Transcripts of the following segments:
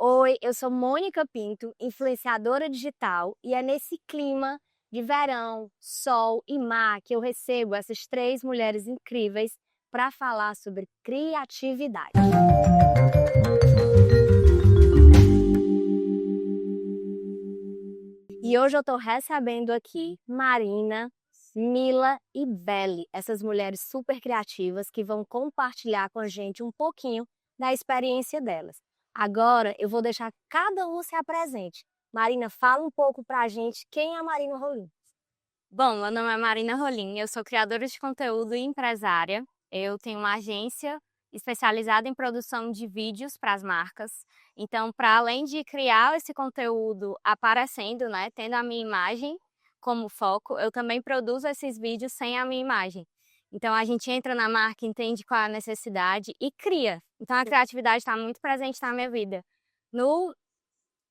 Oi, eu sou Mônica Pinto, influenciadora digital, e é nesse clima de verão, sol e mar que eu recebo essas três mulheres incríveis para falar sobre criatividade. E hoje eu estou recebendo aqui Marina, Mila e Belly, essas mulheres super criativas que vão compartilhar com a gente um pouquinho da experiência delas. Agora eu vou deixar cada um se apresente. Marina, fala um pouco pra gente quem é a Marina Rolim. Bom, meu nome é Marina Rolim, eu sou criadora de conteúdo e empresária. Eu tenho uma agência especializada em produção de vídeos para as marcas. Então, para além de criar esse conteúdo aparecendo, né, tendo a minha imagem como foco, eu também produzo esses vídeos sem a minha imagem. Então, a gente entra na marca, entende qual é a necessidade e cria. Então, a criatividade está muito presente na minha vida, no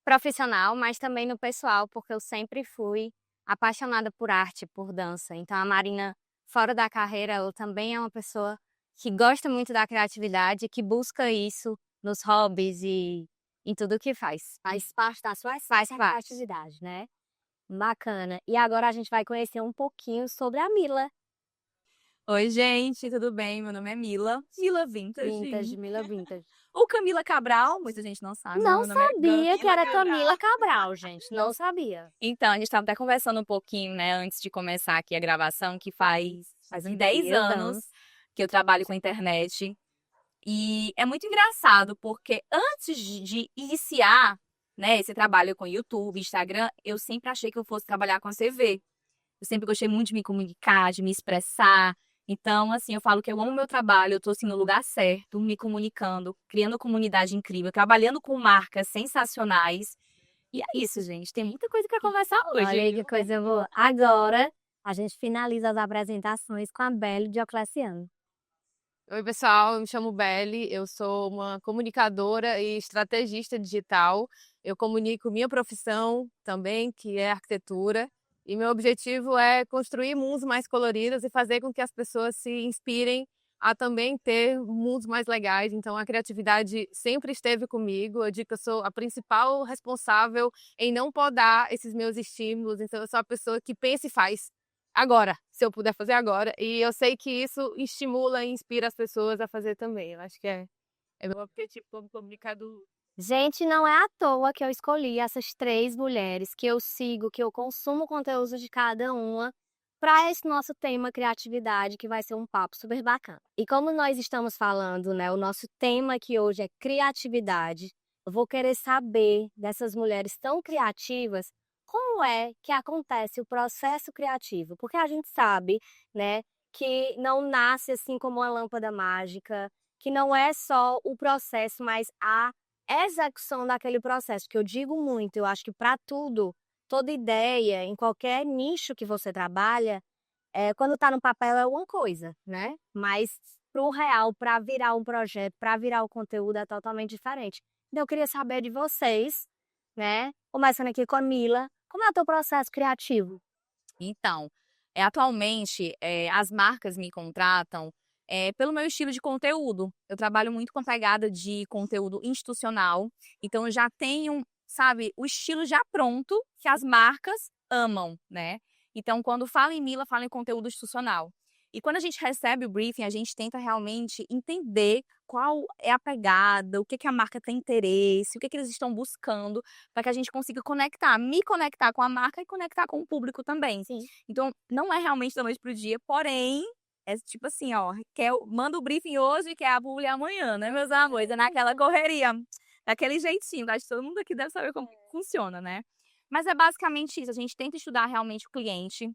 profissional, mas também no pessoal, porque eu sempre fui apaixonada por arte, por dança. Então a Marina, fora da carreira, ela também é uma pessoa que gosta muito da criatividade, que busca isso nos hobbies e em tudo que faz. Faz parte da sua Faz essência, a parte. criatividade, né? Bacana. E agora a gente vai conhecer um pouquinho sobre a Mila. Oi, gente, tudo bem? Meu nome é Mila, Mila Vintage, Vintage. Mila Vintage. Ou Camila Cabral, muita gente não sabe, mas Não meu nome é sabia que Camila era Cabral. Camila Cabral, gente. Não sabia. Então, a gente estava até conversando um pouquinho, né, antes de começar aqui a gravação, que faz uns 10 anos que eu trabalho com internet. E é muito engraçado, porque antes de iniciar, né, esse trabalho com YouTube, Instagram, eu sempre achei que eu fosse trabalhar com a CV. Eu sempre gostei muito de me comunicar, de me expressar. Então, assim, eu falo que eu amo meu trabalho, eu tô assim no lugar certo, me comunicando, criando comunidade incrível, trabalhando com marcas sensacionais. E é isso, gente. Tem muita coisa para conversar hoje. Olha aí que coisa boa. Agora a gente finaliza as apresentações com a Belle Diocleciano. Oi, pessoal, eu me chamo Belly, eu sou uma comunicadora e estrategista digital. Eu comunico minha profissão também, que é arquitetura, e meu objetivo é construir mundos mais coloridos e fazer com que as pessoas se inspirem a também ter mundos mais legais. Então, a criatividade sempre esteve comigo. Eu digo que eu sou a principal responsável em não podar esses meus estímulos. Então, eu sou a pessoa que pensa e faz agora, se eu puder fazer agora. E eu sei que isso estimula e inspira as pessoas a fazer também. Eu acho que é meu objetivo como comunicador. Gente, não é à toa que eu escolhi essas três mulheres que eu sigo, que eu consumo conteúdo de cada uma, para esse nosso tema criatividade, que vai ser um papo super bacana. E como nós estamos falando, né, o nosso tema aqui hoje é criatividade, eu vou querer saber dessas mulheres tão criativas, como é que acontece o processo criativo? Porque a gente sabe, né, que não nasce assim como uma lâmpada mágica, que não é só o processo, mas a execução daquele processo, que eu digo muito, eu acho que para tudo, toda ideia, em qualquer nicho que você trabalha, quando está no papel é uma coisa, né? Mas para o real, para virar um projeto, para virar o conteúdo é totalmente diferente. Então eu queria saber de vocês, né? Começando aqui com a Mila, como é o teu processo criativo? Então, atualmente, as marcas me contratam pelo meu estilo de conteúdo. Eu trabalho muito com a pegada de conteúdo institucional, então eu já tenho, sabe, o estilo já pronto que as marcas amam, né? Então, quando fala em Mila, fala em conteúdo institucional. E quando a gente recebe o briefing, a gente tenta realmente entender qual é a pegada, o que que a marca tem interesse, o que que eles estão buscando, para que a gente consiga conectar, me conectar com a marca e conectar com o público também. Sim. Então, não é realmente da noite pro dia, porém, é tipo assim, ó, manda o briefing hoje e quer a publi amanhã, né, meus amores? É naquela correria, daquele jeitinho. Acho que todo mundo aqui deve saber como funciona, né? Mas é basicamente isso, a gente tenta estudar realmente o cliente,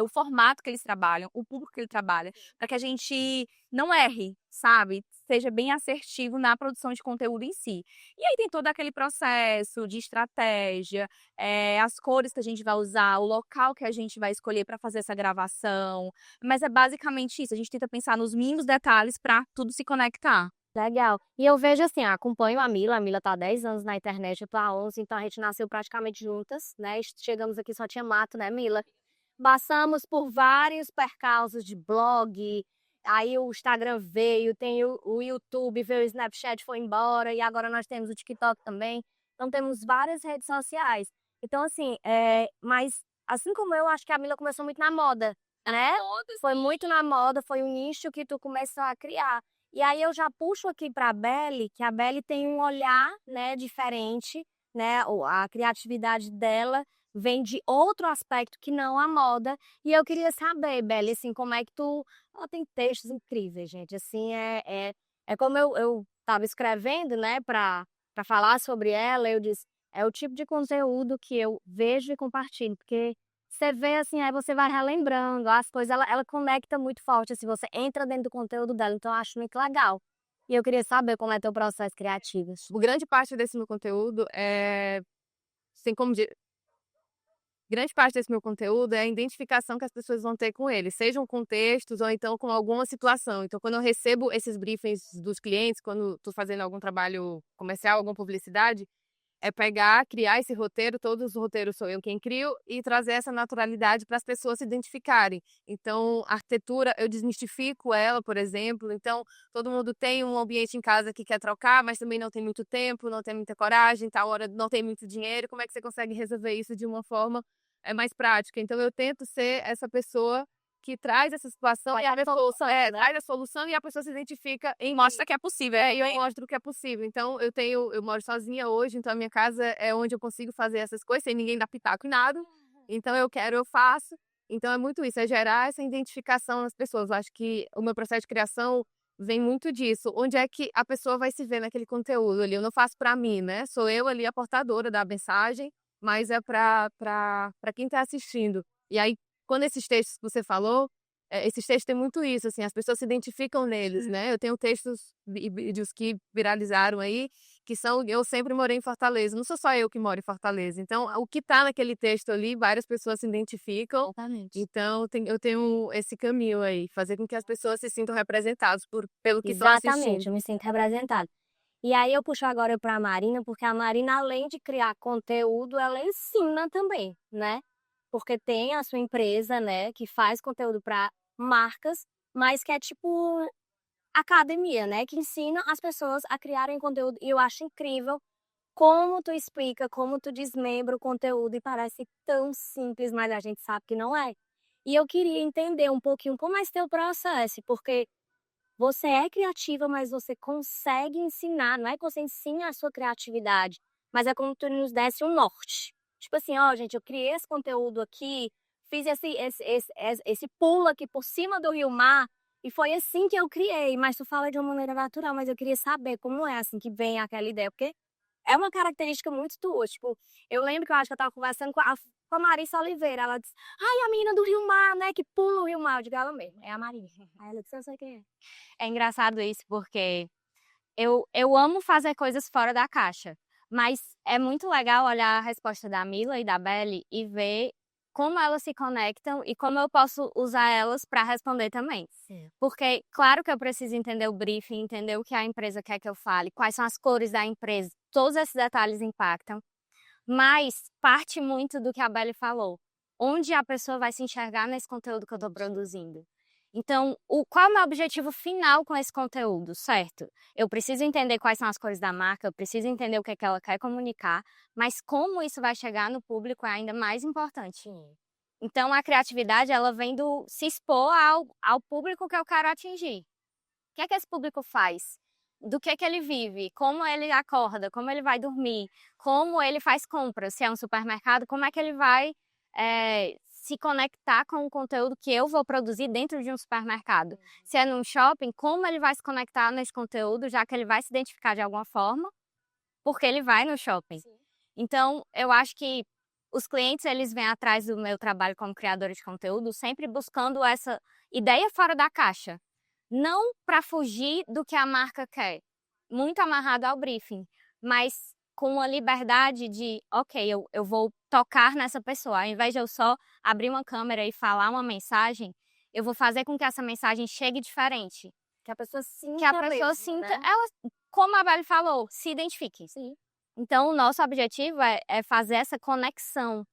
o formato que eles trabalham, o público que ele trabalha, para que a gente não erre, sabe? Seja bem assertivo na produção de conteúdo em si. E aí tem todo aquele processo de estratégia, as cores que a gente vai usar, o local que a gente vai escolher para fazer essa gravação. Mas é basicamente isso, a gente tenta pensar nos mínimos detalhes para tudo se conectar. Legal. E eu vejo assim, acompanho a Mila tá há 10 anos na internet, eu tô há 11, então a gente nasceu praticamente juntas, né? Chegamos aqui, só tinha mato, né, Mila? Passamos por vários percalços de blog, Aí o Instagram veio, tem o YouTube, veio o Snapchat, foi embora, e agora nós temos o TikTok também. Então temos várias redes sociais. Então, assim, mas assim como eu, acho que a Mila começou muito na moda, né? Foi muito na moda, foi um nicho que tu começou a criar. E aí eu já puxo aqui para a Belle, que a Belle tem um olhar, né, diferente, né? A criatividade dela vem de outro aspecto que não a moda. E eu queria saber, Belle, assim, como é que tu... Ela tem textos incríveis, gente. Assim, é como eu estava escrevendo, né, para falar sobre ela, eu disse, é o tipo de conteúdo que eu vejo e compartilho, porque você vê assim, aí você vai relembrando as coisas, ela conecta muito forte, assim, você entra dentro do conteúdo dela, então eu acho muito legal. E eu queria saber como é teu processo criativo. Grande parte desse meu conteúdo sem como grande parte desse meu conteúdo é a identificação que as pessoas vão ter com ele, sejam com textos ou então com alguma situação. Então, quando eu recebo esses briefings dos clientes, quando estou fazendo algum trabalho comercial, alguma publicidade, é pegar, criar esse roteiro, todos os roteiros sou eu quem crio, e trazer essa naturalidade para as pessoas se identificarem. Então, a arquitetura, eu desmistifico ela, por exemplo. Então, todo mundo tem um ambiente em casa que quer trocar, mas também não tem muito tempo, não tem muita coragem, tal hora não tem muito dinheiro. Como é que você consegue resolver isso de uma forma mais prática? Então, eu tento ser essa pessoa que traz essa situação e a solução, traz a solução e a pessoa se identifica em Mostra que é possível. e eu mostro que é possível. Então, eu moro sozinha hoje, então a minha casa é onde eu consigo fazer essas coisas sem ninguém dar pitaco em nada. Então, eu quero, eu faço. Então, é muito isso, é gerar essa identificação nas pessoas. Eu acho que o meu processo de criação vem muito disso. Onde é que a pessoa vai se ver naquele conteúdo ali? Eu não faço para mim, né? Sou eu ali a portadora da mensagem, mas é para quem está assistindo. E aí, quando esses textos que você falou, esses textos têm muito isso, assim, as pessoas se identificam neles, né? Eu tenho textos e vídeos que viralizaram aí, que são, eu sempre morei em Fortaleza, não sou só eu que moro em Fortaleza. Então, o que tá naquele texto ali, várias pessoas se identificam. Exatamente. Então, eu tenho esse caminho aí, fazer com que as pessoas se sintam representadas pelo que estão Exatamente, assistindo. eu me sinto representada. E aí eu puxo agora para a Marina, porque a Marina, além de criar conteúdo, ela ensina também, né? Porque tem a sua empresa, né, que faz conteúdo para marcas, mas que é tipo academia, né, que ensina as pessoas a criarem conteúdo. E eu acho incrível como tu explica, como tu desmembra o conteúdo e parece tão simples, mas a gente sabe que não é. E eu queria entender um pouquinho como é esse teu processo, porque você é criativa, mas você consegue ensinar, não é que você ensina a sua criatividade, mas é como tu nos desse um norte. Tipo assim, ó, gente, eu criei esse conteúdo aqui, fiz esse pulo aqui por cima do Rio Mar, e foi assim que eu criei, mas tu fala de uma maneira natural, mas eu queria saber como é assim que vem aquela ideia, porque é uma característica muito tua, tipo, eu lembro que eu acho que eu tava conversando com a Marissa Oliveira, ela disse, ai, a menina do Rio Mar, né, que pula o Rio Mar, eu digo, ela mesmo, é a Marissa. Aí ela disse, eu sei quem é. É engraçado isso, porque eu amo fazer coisas fora da caixa, mas é muito legal olhar a resposta da Mila e da Belle e ver como elas se conectam e como eu posso usar elas para responder também. Sim. Porque, claro que eu preciso entender o briefing, entender o que a empresa quer que eu fale, quais são as cores da empresa, todos esses detalhes impactam, mas parte muito do que a Belle falou, onde a pessoa vai se enxergar nesse conteúdo que eu estou produzindo. Então, qual é o meu objetivo final com esse conteúdo, certo? Eu preciso entender quais são as cores da marca, eu preciso entender o que é que ela quer comunicar, mas como isso vai chegar no público é ainda mais importante. Então, a criatividade, ela vem do se expor ao público que eu quero atingir. O que é que esse público faz? Do que ele vive? Como ele acorda? Como ele vai dormir? Como ele faz compras? Se é um supermercado, como é que ele vai se conectar com o conteúdo que eu vou produzir dentro de um supermercado? Se é num shopping, como ele vai se conectar nesse conteúdo, já que ele vai se identificar de alguma forma, porque ele vai no shopping. Sim. Então, eu acho que os clientes, eles vêm atrás do meu trabalho como criadora de conteúdo, sempre buscando essa ideia fora da caixa. Não para fugir do que a marca quer, muito amarrado ao briefing, mas com a liberdade de, ok, eu vou tocar nessa pessoa. Ao invés de eu só abrir uma câmera e falar uma mensagem, eu vou fazer com que essa mensagem chegue diferente. Que a pessoa sinta Que a pessoa mesmo, sinta, né? ela, como a Belle falou, se identifique. Sim. Então, o nosso objetivo é fazer essa conexão,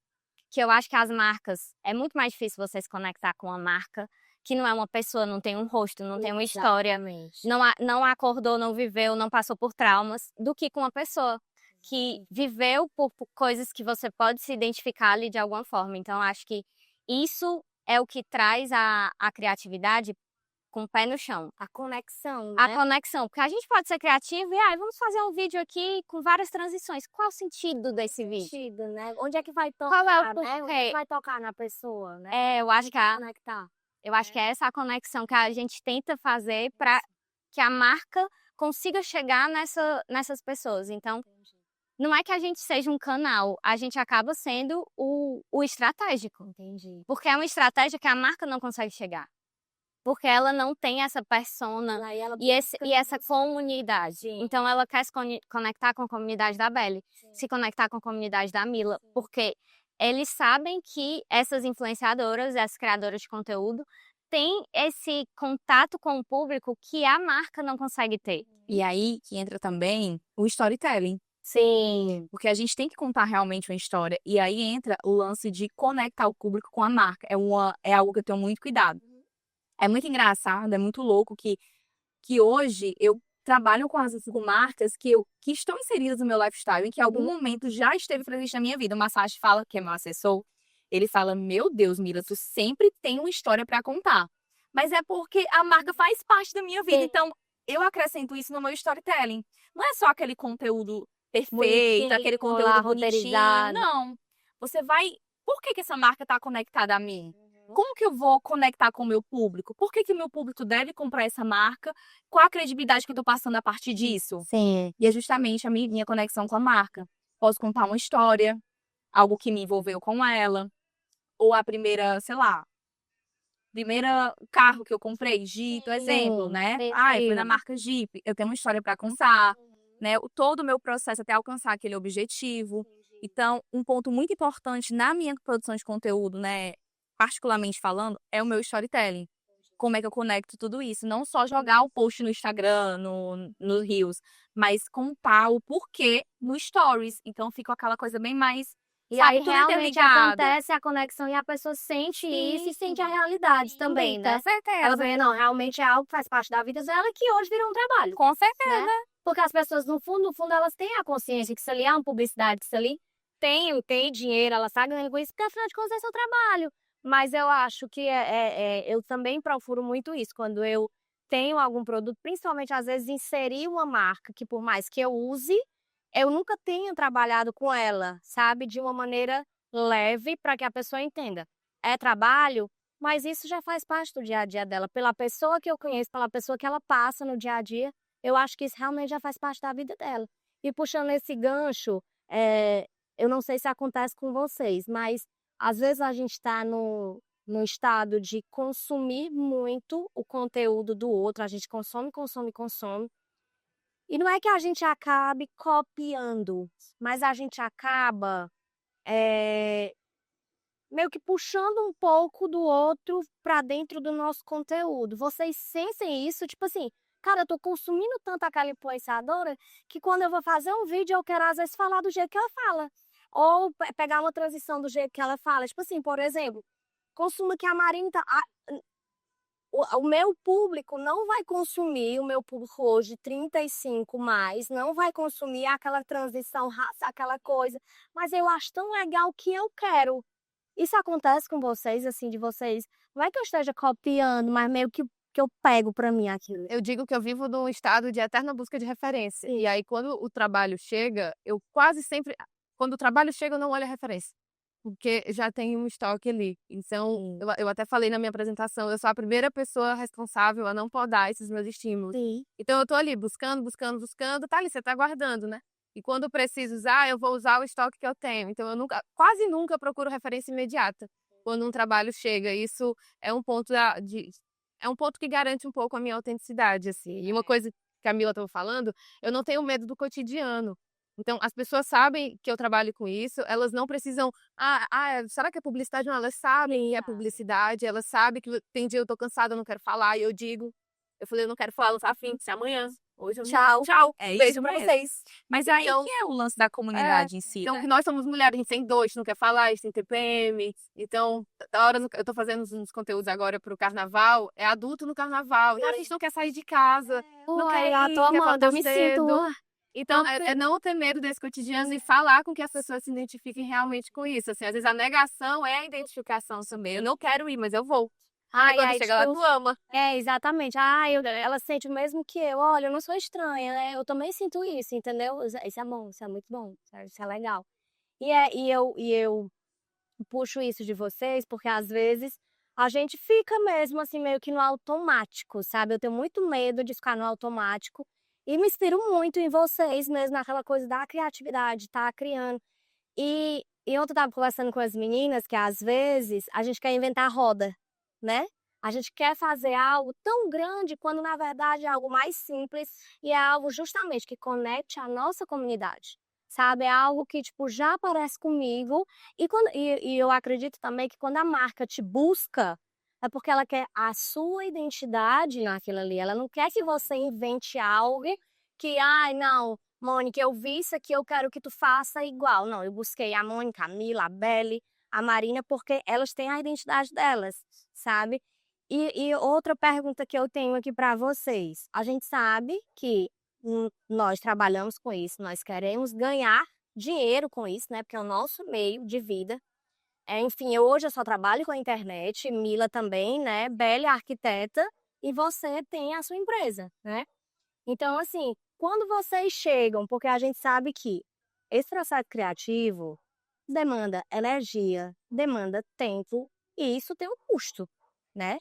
que eu acho que as marcas, é muito mais difícil você se conectar com uma marca que não é uma pessoa, não tem um rosto, não tem uma história, Exatamente. não acordou, não viveu, não passou por traumas, do que com uma pessoa que viveu por coisas que você pode se identificar ali de alguma forma. Então, acho que isso é o que traz a criatividade com o pé no chão. A conexão, A né? conexão, porque a gente pode ser criativo e, vamos fazer um vídeo aqui com várias transições. Qual o sentido desse vídeo? Sentido, né? Onde é que vai Qual é o tocar, né? Onde é porquê? que vai tocar na pessoa, né? Eu acho que Conectar. é essa a conexão que a gente tenta fazer para que a marca consiga chegar nessas pessoas. Então, não é que a gente seja um canal, a gente acaba sendo o estratégico. Entendi. Porque é uma estratégia que a marca não consegue chegar. Porque ela não tem essa persona Aí ela e essa comunidade. Sim. Então, ela quer se conectar com a comunidade da Belly, se conectar com a comunidade da Mila, porque eles sabem que essas influenciadoras, essas criadoras de conteúdo, têm esse contato com o público que a marca não consegue ter. E aí que entra também o storytelling. Sim. Porque a gente tem que contar realmente uma história. E aí entra o lance de conectar o público com a marca. É algo que eu tenho muito cuidado. É muito engraçado, é muito louco que hoje eu trabalho com marcas que estão inseridas no meu lifestyle, em que em algum momento já esteve presente na minha vida. O Massage fala, que é meu assessor, ele fala, meu Deus, Mila, tu sempre tem uma história para contar. Mas é porque a marca faz parte da minha vida. Sim. Então, eu acrescento isso no meu storytelling. Não é só aquele conteúdo perfeito, Bonitinho, aquele lá, conteúdo bonitinho. roteirizado. Não. Você vai... Por que essa marca está conectada a mim? Como que eu vou conectar com o meu público? Por que o meu público deve comprar essa marca? Qual a credibilidade que eu estou passando a partir disso? Sim. E é justamente a minha conexão com a marca. Posso contar uma história, algo que me envolveu com ela, ou a primeira, sei lá, primeira carro que eu comprei, Jeep, exemplo, né? Foi na marca Jeep. Eu tenho uma história para contar, né? Todo o meu processo até alcançar aquele objetivo. Então, um ponto muito importante na minha produção de conteúdo, né? Particularmente falando, é o meu storytelling. Como é que eu conecto tudo isso? Não só jogar o post no Instagram, no Reels, mas contar o porquê no Stories. Então, fica aquela coisa bem mais... E sabe, aí tudo realmente interligado. acontece a conexão e a pessoa sente isso e sente a realidade também, né? Com certeza. Ela vê, não, realmente é algo que faz parte da vida dela que hoje virou um trabalho. Com certeza. Né? Porque as pessoas, no fundo, elas têm a consciência que isso ali é uma publicidade, que isso ali tem dinheiro, ela está ganhando com isso, porque afinal de contas é seu trabalho. Mas eu acho que eu também procuro muito isso, quando eu tenho algum produto, principalmente às vezes inserir uma marca que por mais que eu use, eu nunca tenha trabalhado com ela, sabe? De uma maneira leve para que a pessoa entenda. É trabalho, mas isso já faz parte do dia a dia dela. Pela pessoa que eu conheço, pela pessoa que ela passa no dia a dia, eu acho que isso realmente já faz parte da vida dela. E puxando esse gancho, eu não sei se acontece com vocês, mas às vezes a gente está no estado de consumir muito o conteúdo do outro, a gente consome, consome, consome. E não é que a gente acabe copiando, mas a gente acaba meio que puxando um pouco do outro para dentro do nosso conteúdo. Vocês sentem isso? Tipo assim, cara, eu tô consumindo tanto aquela influenciadora que quando eu vou fazer um vídeo eu quero às vezes falar do jeito que ela fala. Ou pegar uma transição do jeito que ela fala. Tipo assim, por exemplo, consumo que a Marina tá... O meu público não vai consumir, o meu público hoje, 35 mais, não vai consumir aquela transição, aquela coisa. Mas eu acho tão legal que eu quero. Isso acontece com vocês, assim, de vocês? Não é que eu esteja copiando, mas meio que eu pego pra mim aquilo. Eu digo que eu vivo num estado de eterna busca de referência. Sim. E aí, quando o trabalho chega, eu quase sempre... Quando o trabalho chega, eu não olho a referência. Porque já tem um estoque ali. Então, eu até falei na minha apresentação, eu sou a primeira pessoa responsável a não podar esses meus estímulos. Sim. Então, eu tô ali buscando, tá ali, você tá guardando, né? E quando preciso usar, eu vou usar o estoque que eu tenho. Então, eu quase nunca procuro referência imediata quando um trabalho chega. Isso é um ponto é um ponto que garante um pouco a minha autenticidade, assim. E uma coisa que a Camila estava falando, eu não tenho medo do cotidiano. Então, as pessoas sabem que eu trabalho com isso, elas não precisam... será que é publicidade? Não, elas sabem que é publicidade, elas sabem que tem dia eu tô cansada, eu não quero falar, e eu digo... Eu falei, eu não quero falar, não tá afim, se amanhã. Hoje eu Tchau. Tchau. É isso Beijo pra mesmo. vocês. Mas aí Então, que é o lance da comunidade em si, Então, né? que nós somos mulheres, a gente tem dois, não quer falar, a gente tem TPM. Então, da hora eu tô fazendo uns conteúdos agora pro carnaval, é adulto no carnaval. E a gente não quer sair de casa, não Uai, quer eu tô ir, quer amando, botar eu me sinto. cedo. Então, é não ter medo desse cotidiano e falar com que as pessoas se identifiquem realmente com isso. Assim, às vezes a negação é a identificação também. Eu não quero ir, mas eu vou. Aí Ai, quando ai, chega lá, tipo, tu ama. exatamente. Ela sente o mesmo que eu. Olha, eu não sou estranha, né? Eu também sinto isso, entendeu? Isso é bom, isso é muito bom, isso é legal. E eu puxo isso de vocês porque às vezes a gente fica mesmo assim meio que no automático, sabe? Eu tenho muito medo de ficar no automático e me inspiro muito em vocês mesmo naquela coisa da criatividade, tá criando. E ontem eu tava conversando com as meninas que às vezes a gente quer inventar roda, né? A gente quer fazer algo tão grande quando na verdade é algo mais simples e é algo justamente que conecte a nossa comunidade. Sabe? É algo que, tipo, já aparece comigo. E eu acredito também que quando a marca te busca, é porque ela quer a sua identidade naquilo ali. Ela não quer que você invente algo que, ai, não, Mônica, eu vi isso aqui, eu quero que tu faça igual. Não, eu busquei a Mônica, a Mila, a Belle, a Marina, porque elas têm a identidade delas, sabe? E outra pergunta que eu tenho aqui para vocês. A gente sabe que nós trabalhamos com isso, nós queremos ganhar dinheiro com isso, né? Porque é o nosso meio de vida. Enfim, hoje eu só trabalho com a internet, Mila também, né? Belle é arquiteta e você tem a sua empresa, né? Então, assim, quando vocês chegam, porque a gente sabe que esse processo criativo demanda energia, demanda tempo e isso tem um custo, né?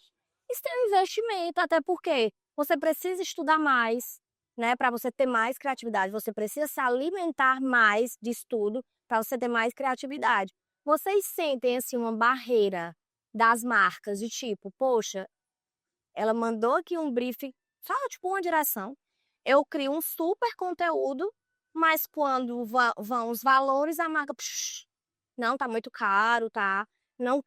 Isso tem um investimento, até porque você precisa estudar mais, né? Para você ter mais criatividade, você precisa se alimentar mais de estudo para você ter mais criatividade. Vocês sentem assim uma barreira das marcas de tipo, poxa, ela mandou aqui um briefing, só tipo uma direção. Eu crio um super conteúdo, mas quando vão os valores, a marca, psh, não, tá muito caro, tá? Não,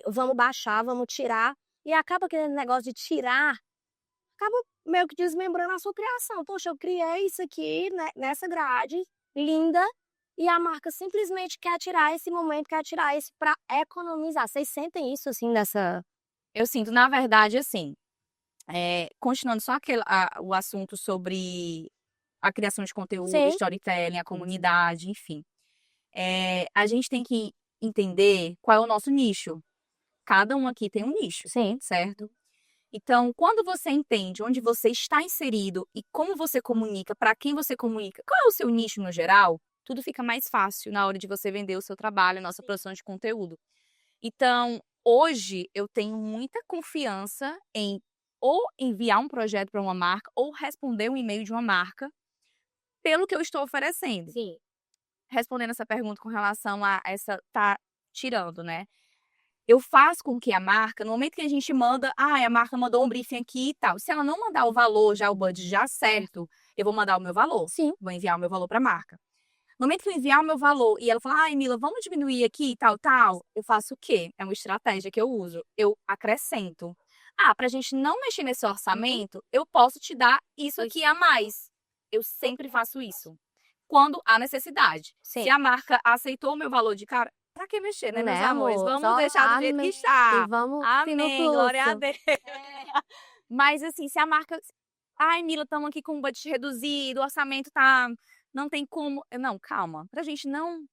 vamos baixar, vamos tirar. E acaba aquele negócio de tirar, acaba meio que desmembrando a sua criação. Poxa, eu criei isso aqui, né, nessa grade, linda, e a marca simplesmente quer tirar esse momento, quer tirar esse para economizar. Vocês sentem isso, assim, dessa... Eu sinto, na verdade, assim, continuando só o assunto sobre a criação de conteúdo, Sim. storytelling, a comunidade, enfim. A gente tem que entender qual é o nosso nicho. Cada um aqui tem um nicho, Sim. certo? Então, quando você entende onde você está inserido e como você comunica, para quem você comunica, qual é o seu nicho no geral, tudo fica mais fácil na hora de você vender o seu trabalho, a nossa produção de conteúdo. Então, hoje eu tenho muita confiança em ou enviar um projeto para uma marca ou responder um e-mail de uma marca pelo que eu estou oferecendo. Sim. Respondendo essa pergunta com relação a essa tá tirando, né? Eu faço com que a marca, no momento que a gente manda, a marca mandou um briefing aqui e tal. Se ela não mandar o valor, já o budget já certo, eu vou mandar o meu valor. Sim. Vou enviar o meu valor para a marca. No momento que eu enviar o meu valor e ela falar, ai, Mila, vamos diminuir aqui e tal, tal, eu faço o quê? É uma estratégia que eu uso. Eu acrescento. Pra gente não mexer nesse orçamento, eu posso te dar isso aqui a mais. Eu sempre faço isso. Quando há necessidade. Sim. Se a marca aceitou o meu valor de cara, pra que mexer, né, meus Né, amores? amor? Vamos Só deixar do jeito que amém. está. E vamos Amém, glória a fluxo. Deus. Mas assim, se a marca... Ai, Mila, estamos aqui com um budget reduzido, o orçamento tá... Não tem como... Não, calma. Pra gente não...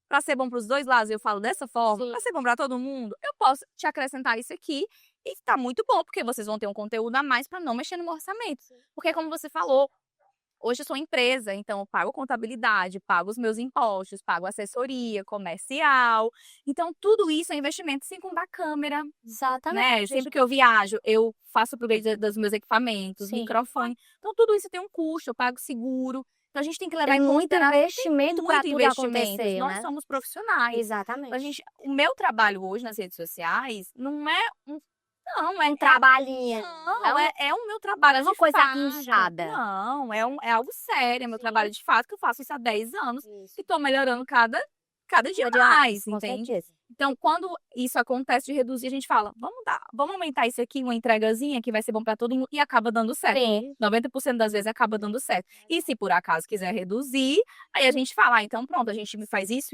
Pra ser bom pros dois lados, eu falo dessa forma. Sim. Pra ser bom pra todo mundo, eu posso te acrescentar isso aqui e tá muito bom, porque vocês vão ter um conteúdo a mais pra não mexer no meu orçamento. Porque como você falou, hoje eu sou empresa, então eu pago contabilidade, pago os meus impostos, pago assessoria, comercial. Então, tudo isso é investimento, sem contar câmera, né? Exatamente. Sempre que eu viajo, eu faço upgrade dos meus equipamentos, Sim. microfone. Então, tudo isso tem um custo, eu pago seguro. Então, a gente tem que levar Tem em muito consideração, investimento para tudo acontecer, Nós né? somos profissionais. Exatamente. O meu trabalho hoje nas redes sociais não é Um trabalhinho. não, é o meu trabalho é uma de coisa fato. inchada. Não, é algo sério, é meu trabalho de fato, que eu faço isso há 10 anos Isso. e estou melhorando cada cada dia Cada mais, com entende? certeza. Então, quando isso acontece de reduzir, a gente fala, vamos aumentar isso aqui, uma entregazinha que vai ser bom para todo mundo, e acaba dando certo. Sim. 90% das vezes acaba dando certo. E se por acaso quiser reduzir, aí a gente fala, então pronto, a gente faz isso,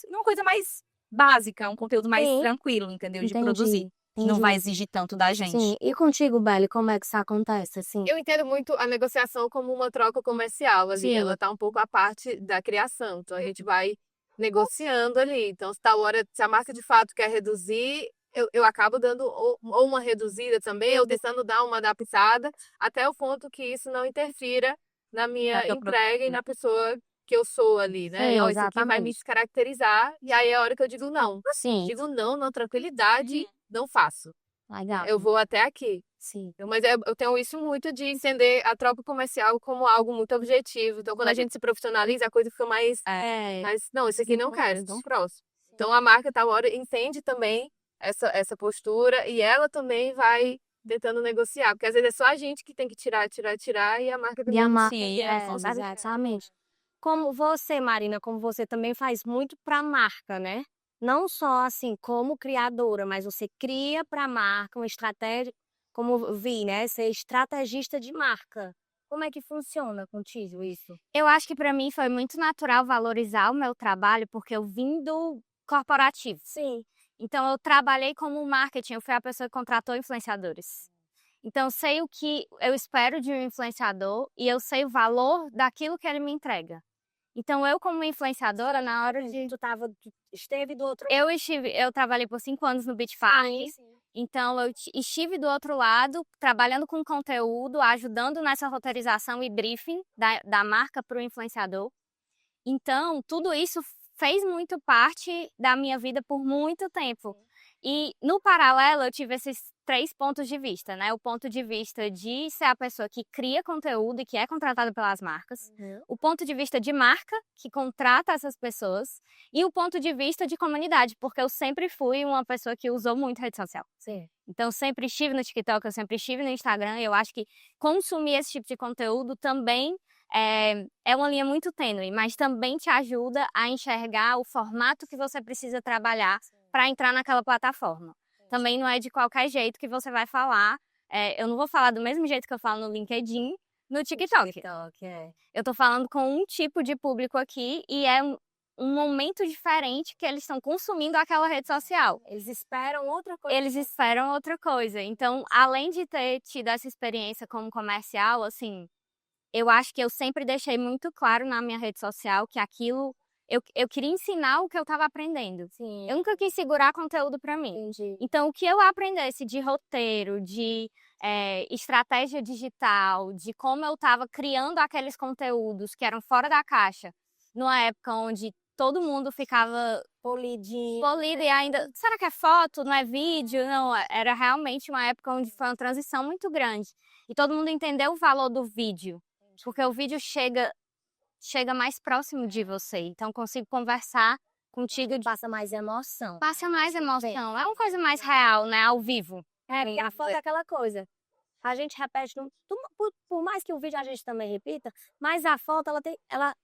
uma coisa mais básica, um conteúdo mais Sim. tranquilo, entendeu? De Entendi, produzir. Não vai entendi. exigir tanto da gente. Sim. E contigo, Belle, como é que isso acontece, assim? Eu entendo muito a negociação como uma troca comercial ali. Sim. Ela tá um pouco à parte da criação. Então a gente vai negociando ali. Então, se tal hora, se a marca de fato quer reduzir, eu acabo dando ou uma reduzida também, ou tentando dar uma adaptada, até o ponto que isso não interfira na minha tua entrega e na pessoa que eu sou ali, né? Sim, E, ó, isso aqui vai me exatamente. descaracterizar. E aí é a hora que eu digo não. Sim. Digo não, na tranquilidade, não faço. Legal. Eu vou até aqui. Sim. Mas eu tenho isso muito de entender a troca comercial como algo muito objetivo. Então, quando a gente se profissionaliza, a coisa fica mais. Não, isso aqui não quero, então próximo. Então, a marca, tal hora, entende também essa postura e ela também vai tentando negociar. Porque às vezes é só a gente que tem que tirar e a marca E também. a marca, Sim, exatamente. Como você, Marina, como você também faz muito para a marca, né? Não só assim como criadora, mas você cria para a marca uma estratégia, como eu vi, né? Ser estrategista de marca. Como é que funciona contigo isso? Eu acho que para mim foi muito natural valorizar o meu trabalho, porque eu vim do corporativo. Sim. Então, eu trabalhei como marketing, eu fui a pessoa que contratou influenciadores. Então, eu sei o que eu espero de um influenciador e eu sei o valor daquilo que ele me entrega. Então, eu como influenciadora, na hora de... Tu esteve do outro Eu trabalhei por 5 anos no Bitfarm, então eu estive do outro lado, trabalhando com conteúdo, ajudando nessa roteirização e briefing da marca para o influenciador. Então, tudo isso fez muito parte da minha vida por muito tempo. E, no paralelo, eu tive esses 3 pontos de vista, né? O ponto de vista de ser a pessoa que cria conteúdo e que é contratada pelas marcas. O ponto de vista de marca, que contrata essas pessoas. E o ponto de vista de comunidade, porque eu sempre fui uma pessoa que usou muito rede social. Sim. Então, eu sempre estive no TikTok, eu sempre estive no Instagram. E eu acho que consumir esse tipo de conteúdo também é uma linha muito tênue, mas também te ajuda a enxergar o formato que você precisa trabalhar para entrar naquela plataforma. Também não é de qualquer jeito que você vai falar. Eu não vou falar do mesmo jeito que eu falo no LinkedIn, no TikTok. Eu tô falando com um tipo de público aqui e é um momento diferente que eles estão consumindo aquela rede social. Eles esperam outra coisa. Eles esperam outra coisa. Então, além de ter tido essa experiência como comercial, assim, eu acho que eu sempre deixei muito claro na minha rede social que aquilo... Eu queria ensinar o que eu estava aprendendo. Sim. Eu nunca quis segurar conteúdo para mim. Entendi. Então, o que eu aprendesse de roteiro, de estratégia digital, de como eu estava criando aqueles conteúdos que eram fora da caixa, numa época onde todo mundo ficava polido e ainda... Será que é foto? Não é vídeo? Não, era realmente uma época onde foi uma transição muito grande. E todo mundo entendeu o valor do vídeo. Porque o vídeo chega mais próximo de você. Então, consigo conversar contigo. Passa mais emoção. Passa mais emoção. É uma coisa mais real, né? Ao vivo. Porque a foto é aquela coisa. A gente repete, por mais que o vídeo a gente também repita, mas a foto, ela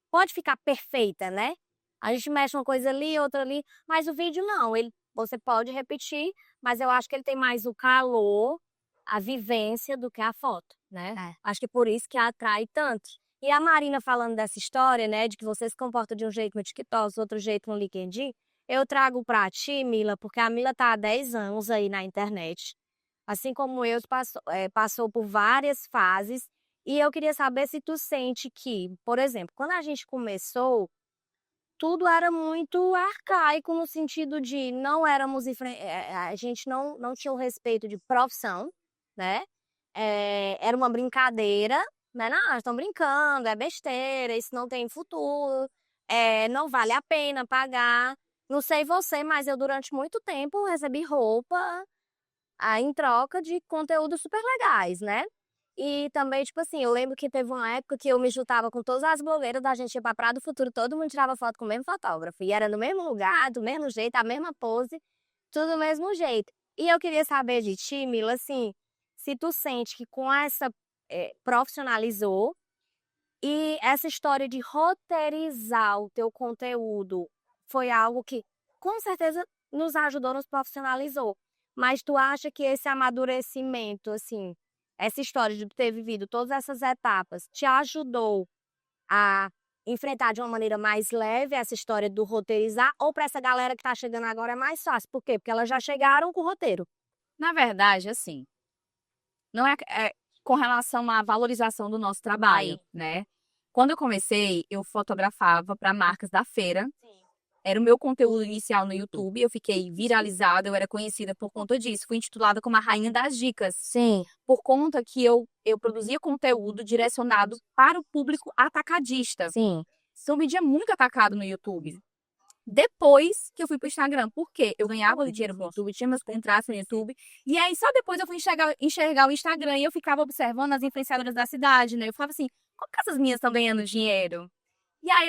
pode ficar perfeita, né? A gente mexe uma coisa ali, outra ali, mas o vídeo não. Você pode repetir, mas eu acho que ele tem mais o calor, a vivência do que a foto, né? Acho que por isso que atrai tanto. E a Marina falando dessa história, né, de que você se comporta de um jeito no TikTok, outro jeito no LinkedIn, eu trago pra ti, Mila, porque a Mila tá há 10 anos aí na internet. Assim como eu, passou por várias fases. E eu queria saber se tu sente que, por exemplo, quando a gente começou, tudo era muito arcaico no sentido de não éramos... a gente não tinha o respeito de profissão, né? Era uma brincadeira, né? Não, estão brincando, é besteira, isso não tem futuro, não vale a pena pagar. Não sei você, mas eu durante muito tempo recebi roupa em troca de conteúdos super legais, né? E também, tipo assim, eu lembro que teve uma época que eu me juntava com todas as blogueiras, da gente ia pra Praia do Futuro, todo mundo tirava foto com o mesmo fotógrafo. E era no mesmo lugar, do mesmo jeito, a mesma pose, tudo do mesmo jeito. E eu queria saber de ti, Mila, assim, se tu sente que com essa profissionalizou e essa história de roteirizar o teu conteúdo foi algo que, com certeza, nos ajudou, nos profissionalizou. Mas tu acha que esse amadurecimento, assim, essa história de ter vivido todas essas etapas, te ajudou a enfrentar de uma maneira mais leve essa história do roteirizar? Ou para essa galera que tá chegando agora é mais fácil? Por quê? Porque elas já chegaram com o roteiro. Na verdade, assim, não é com relação à valorização do nosso trabalho, né? Quando eu comecei, eu fotografava para marcas da feira. Era o meu conteúdo inicial no YouTube. Eu fiquei viralizada, eu era conhecida por conta disso. Fui intitulada como a Rainha das Dicas. Sim. Por conta que eu produzia conteúdo direcionado para o público atacadista. Sim. Então, eu vendia muito atacado no YouTube. Depois que eu fui pro Instagram, porque eu ganhava dinheiro no YouTube, tinha meus contratos no YouTube, e aí só depois eu fui enxergar o Instagram e eu ficava observando as influenciadoras da cidade, né? Eu falava assim, como que essas minhas estão ganhando dinheiro? E aí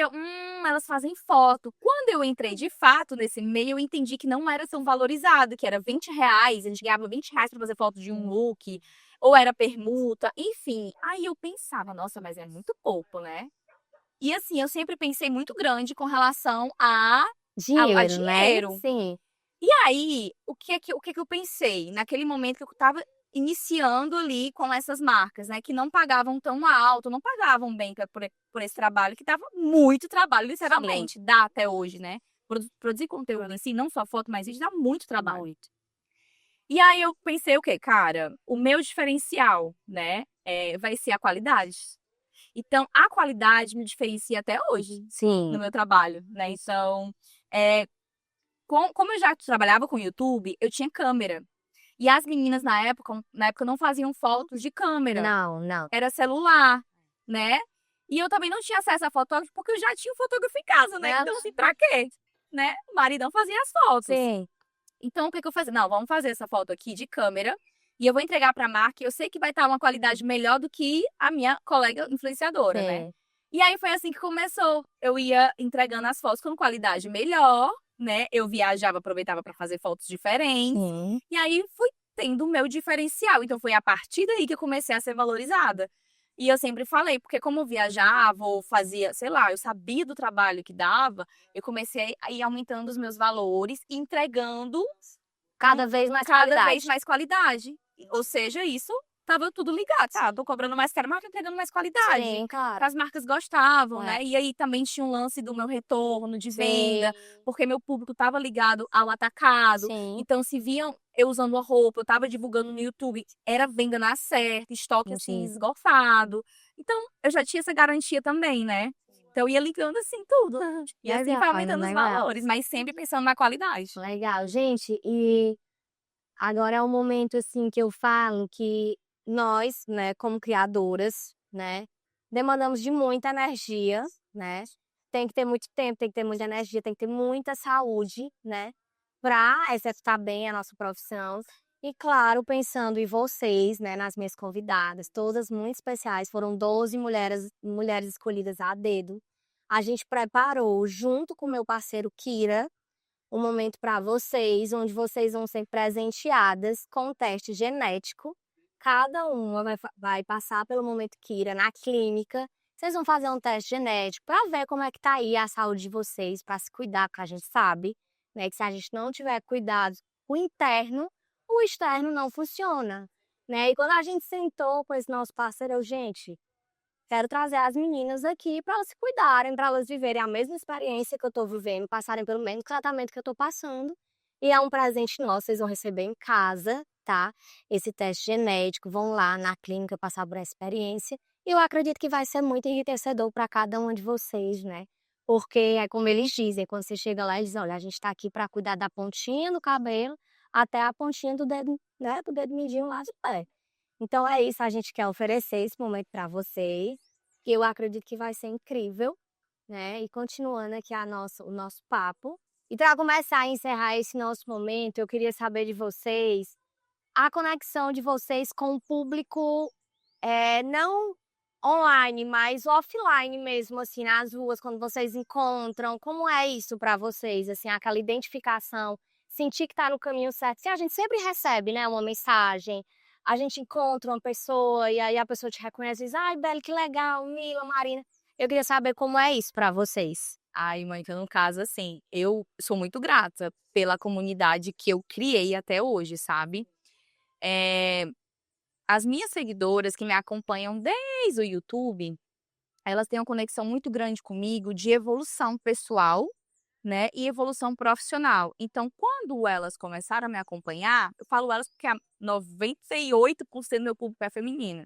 elas fazem foto. Quando eu entrei de fato nesse meio, eu entendi que não era tão valorizado, que era R$20, a gente ganhava R$20 pra fazer foto de um look, ou era permuta, enfim. Aí eu pensava, nossa, mas é muito pouco, né? E assim, eu sempre pensei muito grande com relação a dinheiro. Né? Sim. E aí, o que que eu pensei? Naquele momento que eu estava iniciando ali com essas marcas, né? Que não pagavam tão alto, não pagavam bem por esse trabalho, que dava muito trabalho, literalmente. Dá até hoje, né? Produzir conteúdo em si, não só foto, mas vídeo, dá muito trabalho. E aí eu pensei o quê? Cara, o meu diferencial, né? Vai ser a qualidade. Então, a qualidade me diferencia até hoje Sim. no meu trabalho, né? Então, como eu já trabalhava com YouTube, eu tinha câmera. E as meninas na época não faziam fotos de câmera. Não. Era celular, né? E eu também não tinha acesso a fotógrafo porque eu já tinha um fotógrafo em casa, né? Então, assim, pra quê? Né? O maridão fazia as fotos. Sim. Então, o que eu fazia? Não, vamos fazer essa foto aqui de câmera. E eu vou entregar para a marca, e eu sei que vai estar uma qualidade melhor do que a minha colega influenciadora, né? E aí foi assim que começou. Eu ia entregando as fotos com qualidade melhor, né? Eu viajava, aproveitava para fazer fotos diferentes. Sim. E aí fui tendo o meu diferencial. Então foi a partir daí que eu comecei a ser valorizada. E eu sempre falei, porque como eu viajava ou fazia, sei lá, eu sabia do trabalho que dava, eu comecei a ir aumentando os meus valores e entregando Cada vez mais cada qualidade. vez mais qualidade. Ou seja, isso tava tudo ligado. Tá, tô cobrando mais caro, mas tô entregando mais qualidade. Sim, claro. As marcas gostavam, né? E aí também tinha um lance do meu retorno de venda, porque meu público tava ligado ao atacado. Sim. Então, se viam eu usando a roupa, eu tava divulgando no YouTube, era venda na certa, estoque assim, esgotado. Então, eu já tinha essa garantia também, né? Então, eu ia ligando assim tudo. E assim foi aumentando os valores, mas sempre pensando na qualidade. Legal, gente. E agora é um momento assim que eu falo que nós, né, como criadoras, né, demandamos de muita energia, né? Tem que ter muito tempo, tem que ter muita energia, tem que ter muita saúde, né, para executar bem a nossa profissão. E claro, pensando em vocês, né, nas minhas convidadas, todas muito especiais, foram 12 mulheres escolhidas a dedo. A gente preparou junto com o meu parceiro Kira um momento para vocês, onde vocês vão ser presenteadas com um teste genético. Cada uma vai passar pelo momento Kira na clínica. Vocês vão fazer um teste genético para ver como é que tá aí a saúde de vocês, para se cuidar, porque a gente sabe, né, que se a gente não tiver cuidado com o interno, o externo não funciona, né? E quando a gente sentou com esse nosso parceiro, gente, quero trazer as meninas aqui para elas se cuidarem, para elas viverem a mesma experiência que eu estou vivendo, passarem pelo mesmo tratamento que eu estou passando. E é um presente nosso, vocês vão receber em casa, tá? Esse teste genético, vão lá na clínica passar por essa experiência. E eu acredito que vai ser muito enriquecedor para cada uma de vocês, né? Porque é como eles dizem, quando você chega lá, eles dizem, olha, a gente está aqui para cuidar da pontinha do cabelo até a pontinha do dedo, né? Do dedo mindinho lá de pé. Então é isso, a gente quer oferecer esse momento para vocês, que eu acredito que vai ser incrível, né? E continuando aqui o nosso papo. E para começar a encerrar esse nosso momento, eu queria saber de vocês a conexão de vocês com o público, não online, mas offline mesmo, assim, nas ruas, quando vocês encontram. Como é isso para vocês, assim, aquela identificação, sentir que está no caminho certo? Porque a gente sempre recebe, né, uma mensagem. A gente encontra uma pessoa e aí a pessoa te reconhece e diz, ai, Beli, que legal, Mila, Marina. Eu queria saber como é isso para vocês. Ai, Mônica, no caso, assim, eu sou muito grata pela comunidade que eu criei até hoje, sabe? Eh, as minhas seguidoras que me acompanham desde o YouTube, elas têm uma conexão muito grande comigo de evolução pessoal, né, e evolução profissional. Então, quando elas começaram a me acompanhar, eu falo elas porque 98% do meu público é feminino.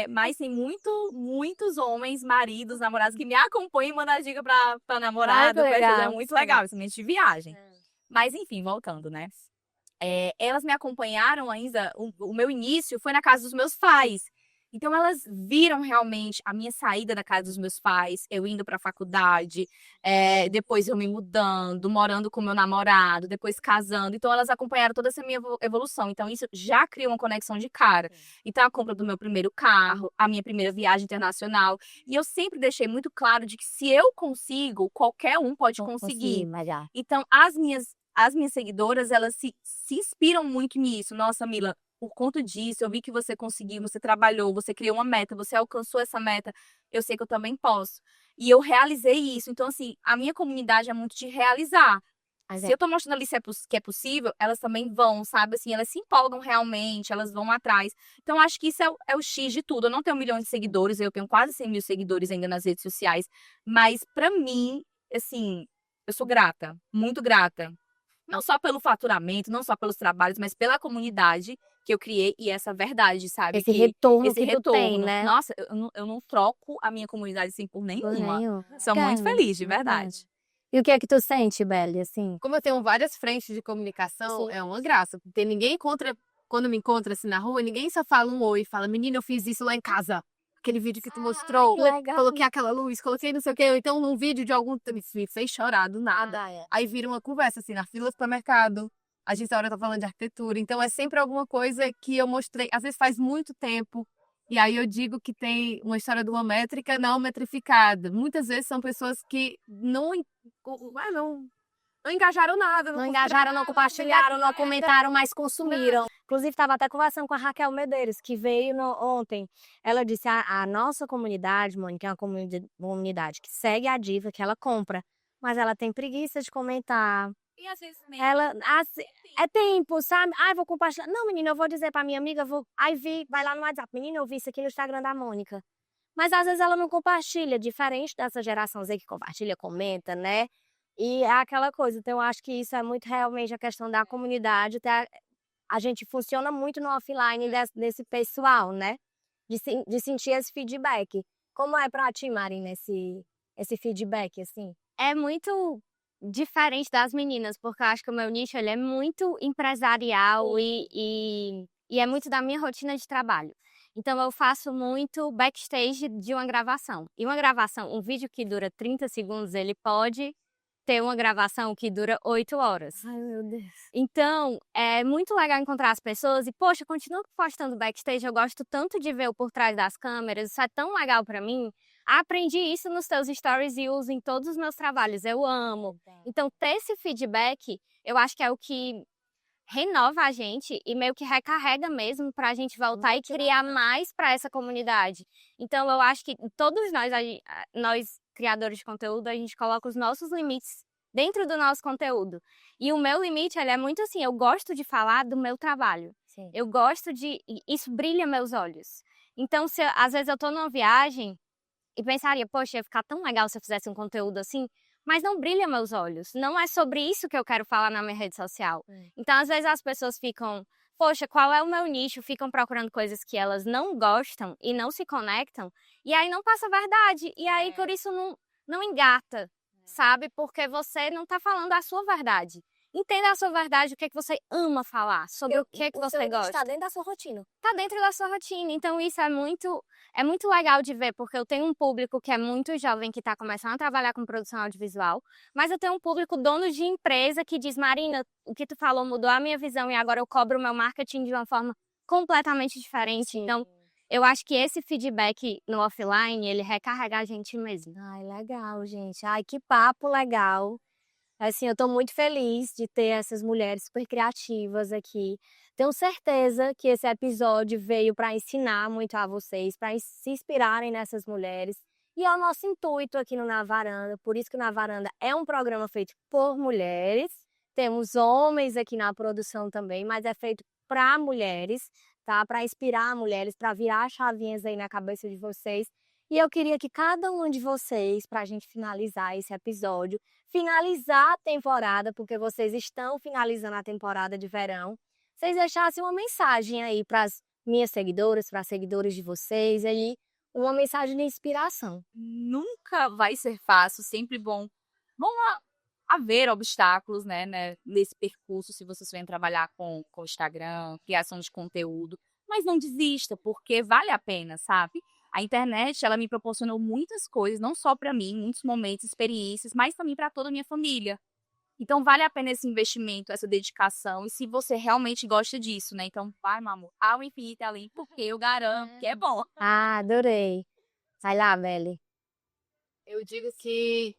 Mas tem muitos homens, maridos, namorados que me acompanham e mandam dica pra namorada, Ai, que pra esposa. É legal. muito legal, principalmente de viagem. Mas enfim, voltando, né? Elas me acompanharam ainda, o meu início foi na casa dos meus pais. Então elas viram realmente a minha saída da casa dos meus pais, eu indo para a faculdade, depois eu me mudando, morando com meu namorado, depois casando. Então elas acompanharam toda essa minha evolução. Então isso já criou uma conexão de cara. Então a compra do meu primeiro carro, a minha primeira viagem internacional. E eu sempre deixei muito claro de que se eu consigo, qualquer um pode conseguir. Então as minhas seguidoras, elas se inspiram muito nisso. Nossa, Mila, por conta disso, eu vi que você conseguiu, você trabalhou, você criou uma meta, você alcançou essa meta, eu sei que eu também posso. E eu realizei isso. Então, assim, a minha comunidade é muito de realizar. Se eu tô mostrando ali que é possível, elas também vão, sabe? Assim, elas se empolgam realmente, elas vão atrás. Então, acho que isso é o X de tudo. Eu não tenho 1 milhão de seguidores, eu tenho quase 100 mil seguidores ainda nas redes sociais. Mas, pra mim, assim, eu sou grata, muito grata. Não só pelo faturamento, não só pelos trabalhos, mas pela comunidade que eu criei e essa verdade, sabe? Esse retorno esse que tu tem, né? Nossa, eu não troco a minha comunidade assim por Por nenhuma. nenhum. Sou muito Bacana, feliz, de bacana. verdade. E o que é que tu sente, Belle, assim? Como eu tenho várias frentes de comunicação, Sim. é uma graça, porque ninguém encontra, quando me encontra assim na rua, ninguém só fala um oi, fala, menina, eu fiz isso lá em casa. Aquele vídeo que tu mostrou, que legal. coloquei aquela luz, coloquei não sei o quê, ou então num vídeo de algum, me fez chorar do nada. Aí vira uma conversa assim, na fila do supermercado, a gente agora tá falando de arquitetura, então é sempre alguma coisa que eu mostrei, às vezes faz muito tempo, e aí eu digo que tem uma história de uma métrica não metrificada. Muitas vezes são pessoas que não engajaram nada. Não engajaram, não compartilharam, não comentaram, mas consumiram. Inclusive, estava até conversando com a Raquel Medeiros, que veio ontem. Ela disse, a nossa comunidade, Mônica, é uma comunidade que segue a diva, que ela compra. Mas ela tem preguiça de comentar. E às vezes nem Ela, assim, é tempo, sabe? Ai, vou compartilhar. Não, menina, eu vou dizer pra minha amiga, vai lá no WhatsApp. Menina, eu vi isso aqui no Instagram da Mônica. Mas às vezes ela não compartilha, diferente dessa geração Z que compartilha, comenta, né? E é aquela coisa. Então, eu acho que isso é muito realmente a questão da comunidade. Até a gente funciona muito no offline desse pessoal, né? De sentir esse feedback. Como é pra ti, Marina, esse feedback, assim? É muito diferente das meninas, porque eu acho que o meu nicho ele é muito empresarial e é muito da minha rotina de trabalho. Então eu faço muito backstage de uma gravação. E uma gravação, um vídeo que dura 30 segundos, ele pode ter uma gravação que dura 8 horas. Ai, meu Deus. Então, é muito legal encontrar as pessoas e, poxa, continua postando backstage, eu gosto tanto de ver o por trás das câmeras, isso é tão legal pra mim. Aprendi isso nos teus stories e uso em todos os meus trabalhos, eu amo. Então, ter esse feedback, eu acho que é o que renova a gente e meio que recarrega mesmo pra gente voltar e criar mais pra essa comunidade. Então, eu acho que todos nós criadores de conteúdo, a gente coloca os nossos limites dentro do nosso conteúdo. E o meu limite, ele é muito assim, eu gosto de falar do meu trabalho. Sim. Eu gosto isso brilha meus olhos. Então, às vezes eu tô numa viagem e pensaria, poxa, ia ficar tão legal se eu fizesse um conteúdo assim, mas não brilha meus olhos. Não é sobre isso que eu quero falar na minha rede social. Então, às vezes as pessoas ficam, poxa, qual é o meu nicho? Ficam procurando coisas que elas não gostam e não se conectam, e aí não passa a verdade. E aí, por isso, não engata, sabe? Porque você não tá falando a sua verdade. Entenda a sua verdade, o que é que você ama falar, sobre o que é que você gosta. Tá dentro da sua rotina. Tá dentro da sua rotina. Então, isso é muito legal de ver, porque eu tenho um público que é muito jovem, que tá começando a trabalhar com produção audiovisual, mas eu tenho um público dono de empresa que diz, Marina, o que tu falou mudou a minha visão e agora eu cobro o meu marketing de uma forma completamente diferente. Sim. Então, eu acho que esse feedback no offline, ele recarrega a gente mesmo. Ai, legal, gente. Ai, que papo legal. Assim, eu tô muito feliz de ter essas mulheres super criativas aqui. Tenho certeza que esse episódio veio para ensinar muito a vocês, para se inspirarem nessas mulheres E é o nosso intuito aqui no Na Varanda, por isso que o Na Varanda é um programa feito por mulheres. Temos homens aqui na produção também, mas é feito para mulheres, tá? Para inspirar mulheres, para virar chavinhas aí na cabeça de vocês. E eu queria que cada um de vocês, para a gente finalizar esse episódio, finalizar a temporada, porque vocês estão finalizando a temporada de verão, vocês deixassem uma mensagem aí para as minhas seguidoras, para as seguidoras de vocês aí, uma mensagem de inspiração. Nunca vai ser fácil, sempre vão haver obstáculos, né, nesse percurso, se vocês forem trabalhar com Instagram, criação de conteúdo, mas não desista, porque vale a pena, sabe? A internet, ela me proporcionou muitas coisas, não só para mim, muitos momentos, experiências, mas também para toda a minha família. Então vale a pena esse investimento, essa dedicação, e se você realmente gosta disso, né? Então vai, meu amor, ao infinito e além, porque eu garanto que é bom. Ah, adorei. Vai lá, Beli. Eu digo que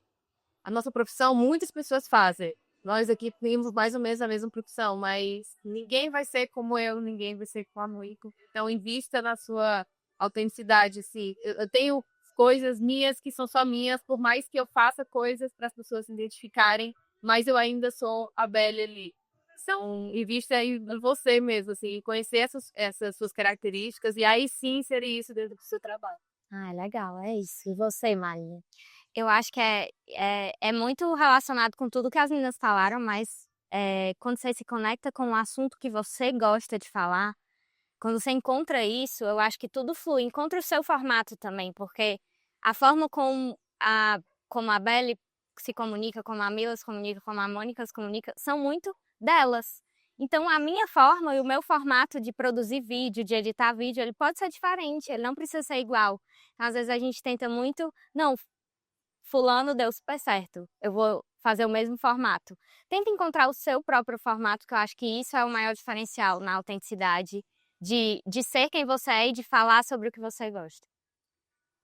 a nossa profissão muitas pessoas fazem. Nós aqui temos mais ou menos a mesma profissão, mas ninguém vai ser como eu, ninguém vai ser como a Moico. Então invista na sua autenticidade, assim. Eu tenho coisas minhas que são só minhas, por mais que eu faça coisas para as pessoas se identificarem, mas eu ainda sou a Beli ali. Então, invista em você mesmo, assim, conhecer essas suas características e aí sim inserir isso dentro do seu trabalho. Ah, legal, é isso. E você, Maria? Eu acho que é muito relacionado com tudo que as meninas falaram, mas quando você se conecta com um assunto que você gosta de falar, quando você encontra isso, eu acho que tudo flui. Encontra o seu formato também, porque a forma como a Beli se comunica, como a Mila se comunica, como a Mônica se comunica, são muito delas. Então, a minha forma e o meu formato de produzir vídeo, de editar vídeo, ele pode ser diferente, ele não precisa ser igual. Às vezes a gente tenta muito, não, fulano deu super certo, eu vou fazer o mesmo formato. Tenta encontrar o seu próprio formato, que eu acho que isso é o maior diferencial na autenticidade, de ser quem você é e de falar sobre o que você gosta.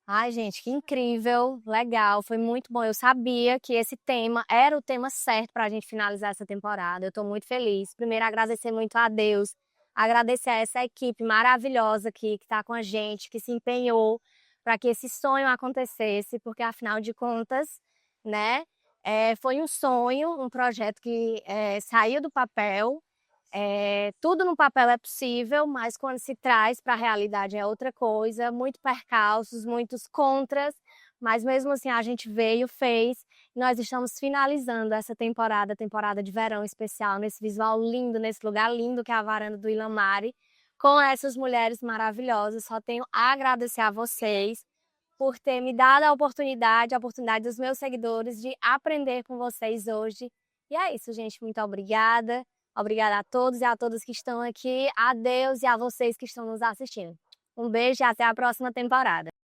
Ai, gente, que incrível, legal, foi muito bom. Eu sabia que esse tema era o tema certo para a gente finalizar essa temporada. Eu estou muito feliz. Primeiro, agradecer muito a Deus, agradecer a essa equipe maravilhosa aqui que está com a gente, que se empenhou para que esse sonho acontecesse, porque afinal de contas, né, foi um sonho, um projeto que saiu do papel. Tudo no papel é possível, mas quando se traz para a realidade é outra coisa, muito percalços, muitos contras, mas mesmo assim a gente veio, fez, e nós estamos finalizando essa temporada de verão especial, nesse visual lindo, nesse lugar lindo que é a varanda do Ilamari, com essas mulheres maravilhosas. Só tenho a agradecer a vocês por ter me dado a oportunidade dos meus seguidores de aprender com vocês hoje. E é isso, gente, muito obrigada. Obrigada a todos e a todas que estão aqui. A Deus e a vocês que estão nos assistindo. Um beijo e até a próxima temporada.